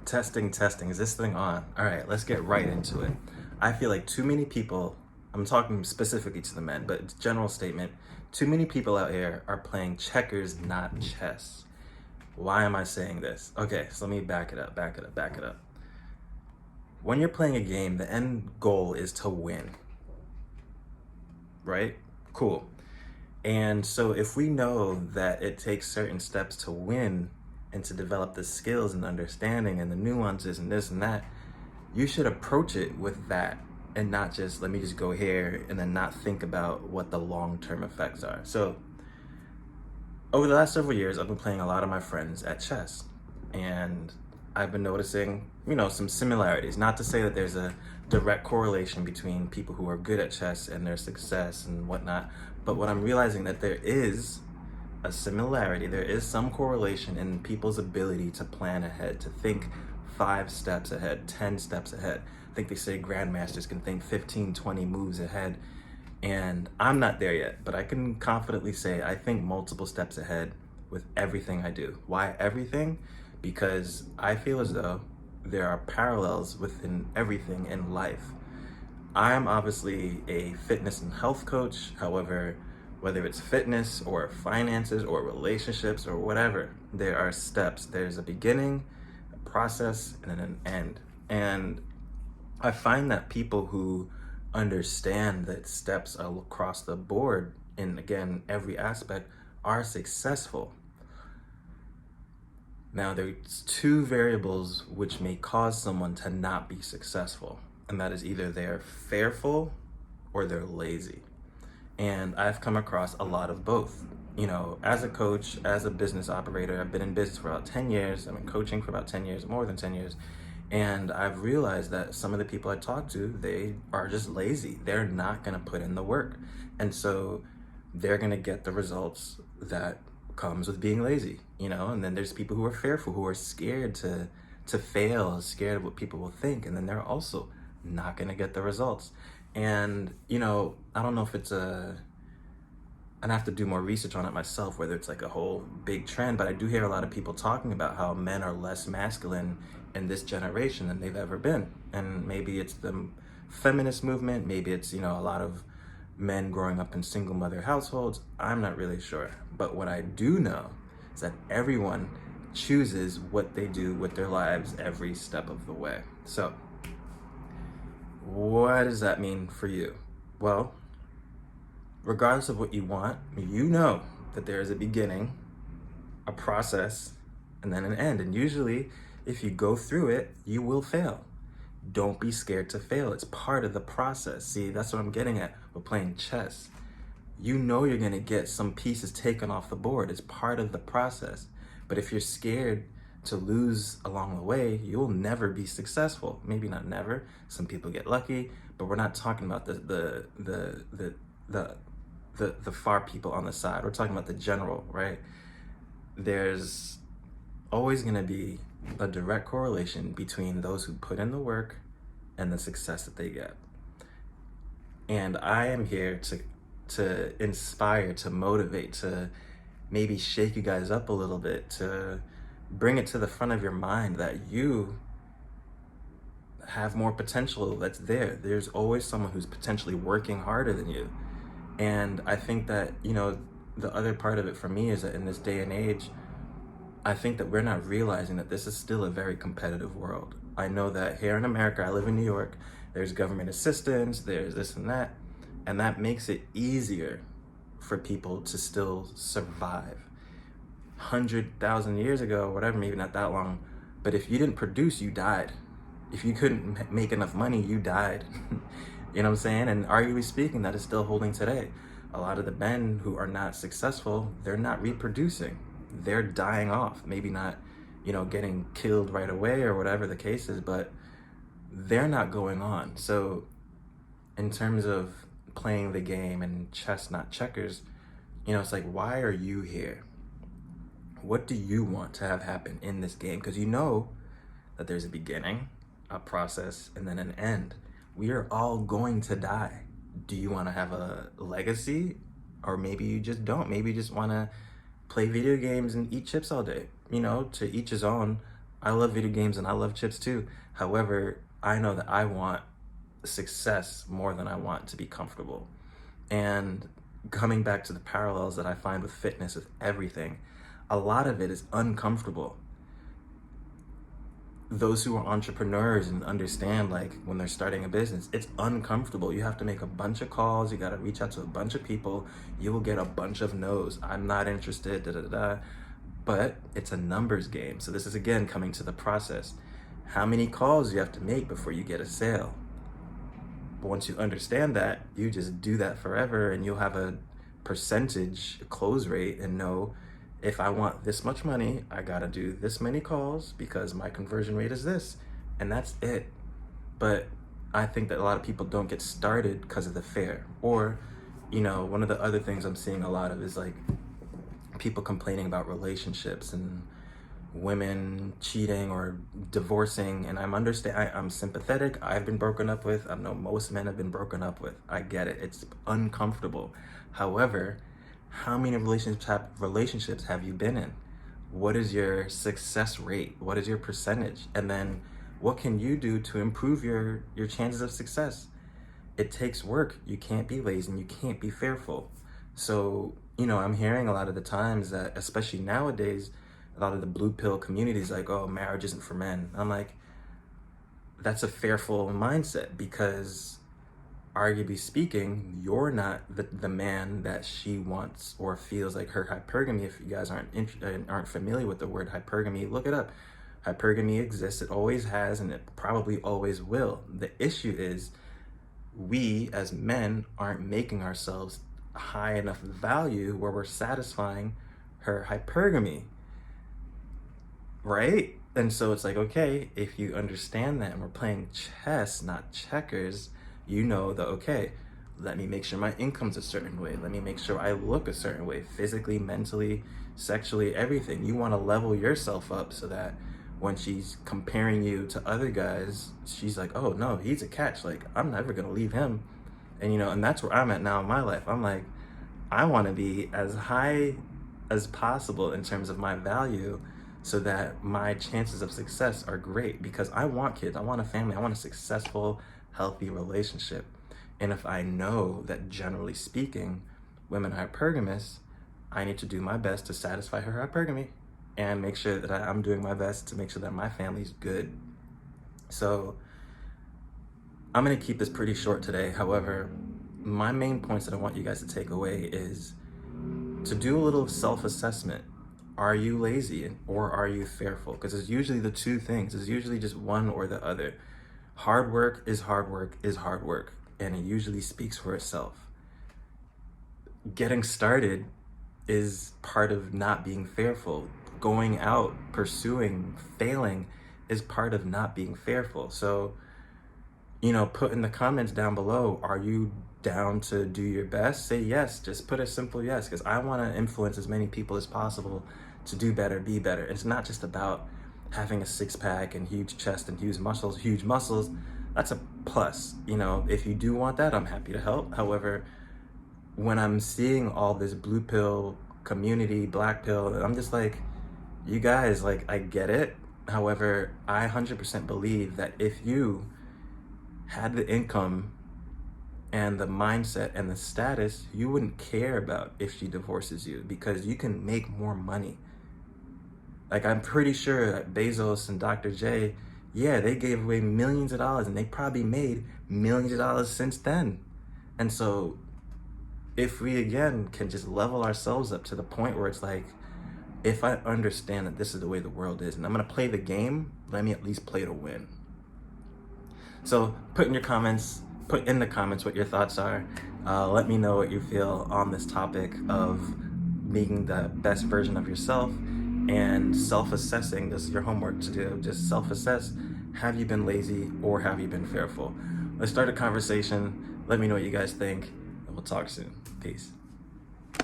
Testing, testing. Is this thing on? All right, let's get right into it. I feel like too many people, I'm talking specifically to the men, but it's a general statement. Too many people out here are playing checkers, not chess. Why am I saying this? Okay, so let me back it up. When you're playing a game, the end goal is to win, right? Cool. And so if we know that it takes certain steps to win and to develop the skills and understanding and the nuances and this and that, you should approach it with that and not just let me just go here and then not think about what the long-term effects are. So over the last several years, I've been playing a lot of my friends at chess, and I've been noticing, some similarities. Not to say that there's a direct correlation between people who are good at chess and their success and whatnot, but what I'm realizing that there is a similarity, there is some correlation in people's ability to plan ahead, to think 5 steps ahead, 10 steps ahead. I think they say grandmasters can think 15, 20 moves ahead. And I'm not there yet, but I can confidently say I think multiple steps ahead with everything I do. Why everything? Because I feel as though there are parallels within everything in life. I'm obviously a fitness and health coach. However, whether it's fitness or finances or relationships or whatever, there are steps. There's a beginning, a process, and then an end. And I find that people who understand that steps are across the board in, again, every aspect are successful. Now, there's 2 variables which may cause someone to not be successful, and that is either they're fearful or they're lazy. And I've come across a lot of both. As a coach, as a business operator, I've been in business for about 10 years. I've been coaching for about 10 years, more than 10 years. And I've realized that some of the people I talk to, they are just lazy. They're not going to put in the work. And so they're going to get the results that comes with being lazy, and then there's people who are fearful, who are scared to fail, scared of what people will think. And then they're also not going to get the results. And, I don't know if it's I'd have to do more research on it myself, whether it's like a whole big trend, but I do hear a lot of people talking about how men are less masculine in this generation than they've ever been. And maybe it's the feminist movement, maybe it's, a lot of men growing up in single mother households. I'm not really sure. But what I do know is that everyone chooses what they do with their lives every step of the way. So what does that mean for you? Well, regardless of what you want, you know that there is a beginning, a process, and then an end. And usually, if you go through it, you will fail. Don't be scared to fail. It's part of the process. See, that's what I'm getting at with playing chess. You know you're going to get some pieces taken off the board. It's part of the process. But if you're scared to lose along the way, you'll never be successful. Maybe not never. Some people get lucky, but we're not talking about the far people on the side. We're talking about the general, right? There's always going to be a direct correlation between those who put in the work and the success that they get. And I am here to inspire, to motivate, to maybe shake you guys up a little bit, to bring it to the front of your mind that you have more potential that's there. There's always someone who's potentially working harder than you. And I think that, the other part of it for me is that in this day and age, I think that we're not realizing that this is still a very competitive world. I know that here in America, I live in New York, there's government assistance, there's this and that makes it easier for people to still survive. 100,000 years ago, whatever, maybe not that long, but if you didn't produce, you died. If you couldn't make enough money, you died. You know what I'm saying? And arguably speaking, that is still holding today. A lot of the men who are not successful, they're not reproducing. They're dying off. Maybe not, getting killed right away or whatever the case is, but they're not going on. So in terms of playing the game and chess, not checkers, it's like, why are you here? What do you want to have happen in this game? Because you know that there's a beginning, a process, and then an end. We are all going to die. Do you want to have a legacy? Or maybe you just don't. Maybe you just want to play video games and eat chips all day. To each his own. I love video games and I love chips too. However, I know that I want success more than I want to be comfortable. And coming back to the parallels that I find with fitness, with everything, a lot of it is uncomfortable. Those who are entrepreneurs and understand, like, when they're starting a business, it's uncomfortable. You have to make a bunch of calls, you got to reach out to a bunch of people, you will get a bunch of no's. I'm not interested, da da da. But it's a numbers game. So this is again coming to the process. How many calls you have to make before you get a sale? But once you understand that, you just do that forever, and you'll have a percentage close rate and know, if I want this much money, I gotta do this many calls because my conversion rate is this, and that's it. But I think that a lot of people don't get started because of the fear. Or, one of the other things I'm seeing a lot of is like people complaining about relationships and women cheating or divorcing. And I'm sympathetic. I've been broken up with. I know most men have been broken up with. I get it. It's uncomfortable. However, how many relationships have you been in? What is your success rate? What is your percentage? And then what can you do to improve your chances of success? It takes work. You can't be lazy and you can't be fearful. So, I'm hearing a lot of the times that, especially nowadays, a lot of the blue pill communities like, oh, marriage isn't for men. I'm like, that's a fearful mindset, because arguably speaking, you're not the man that she wants or feels like her hypergamy. If you guys aren't familiar with the word hypergamy, look it up. Hypergamy exists, it always has, and it probably always will. The issue is we as men aren't making ourselves high enough value where we're satisfying her hypergamy, right? And so it's like, okay, if you understand that and we're playing chess, not checkers, you know that, okay, let me make sure my income's a certain way. Let me make sure I look a certain way, physically, mentally, sexually, everything. You want to level yourself up so that when she's comparing you to other guys, she's like, oh no, he's a catch. Like, I'm never going to leave him. And, and that's where I'm at now in my life. I'm like, I want to be as high as possible in terms of my value so that my chances of success are great, because I want kids. I want a family. I want a successful, healthy relationship. And if I know that, generally speaking, women are hypergamous, I need to do my best to satisfy her hypergamy and make sure that I'm doing my best to make sure that my family's good. So I'm going to keep this pretty short today. However, my main points that I want you guys to take away is to do a little self-assessment. Are you lazy or are you fearful? Because it's usually the two things. It's usually just one or the other. Hard work is hard work is hard work, and it usually speaks for itself. Getting started is part of not being fearful. Going out, pursuing, failing is part of not being fearful. So, put in the comments down below, are you down to do your best? Say yes. Just put a simple yes, because I want to influence as many people as possible to do better, be better. It's not just about having a six-pack and huge chest and huge muscles. That's a plus. If you do want that, I'm happy to help. However, when I'm seeing all this blue pill community, black pill, I'm just like, you guys, like, I get it. However, I 100% believe that if you had the income and the mindset and the status, you wouldn't care about if she divorces you, because you can make more money. Like, I'm pretty sure that Bezos and Dr. J, yeah, they gave away millions of dollars, and they probably made millions of dollars since then. And so if we, again, can just level ourselves up to the point where it's like, if I understand that this is the way the world is and I'm going to play the game, let me at least play to win. So put in the comments what your thoughts are. Let me know what you feel on this topic of being the best version of yourself and self-assessing. This is your homework to do. Just self-assess. Have you been lazy or have you been fearful? Let's start a conversation. Let me know what you guys think, and we'll talk soon. Peace.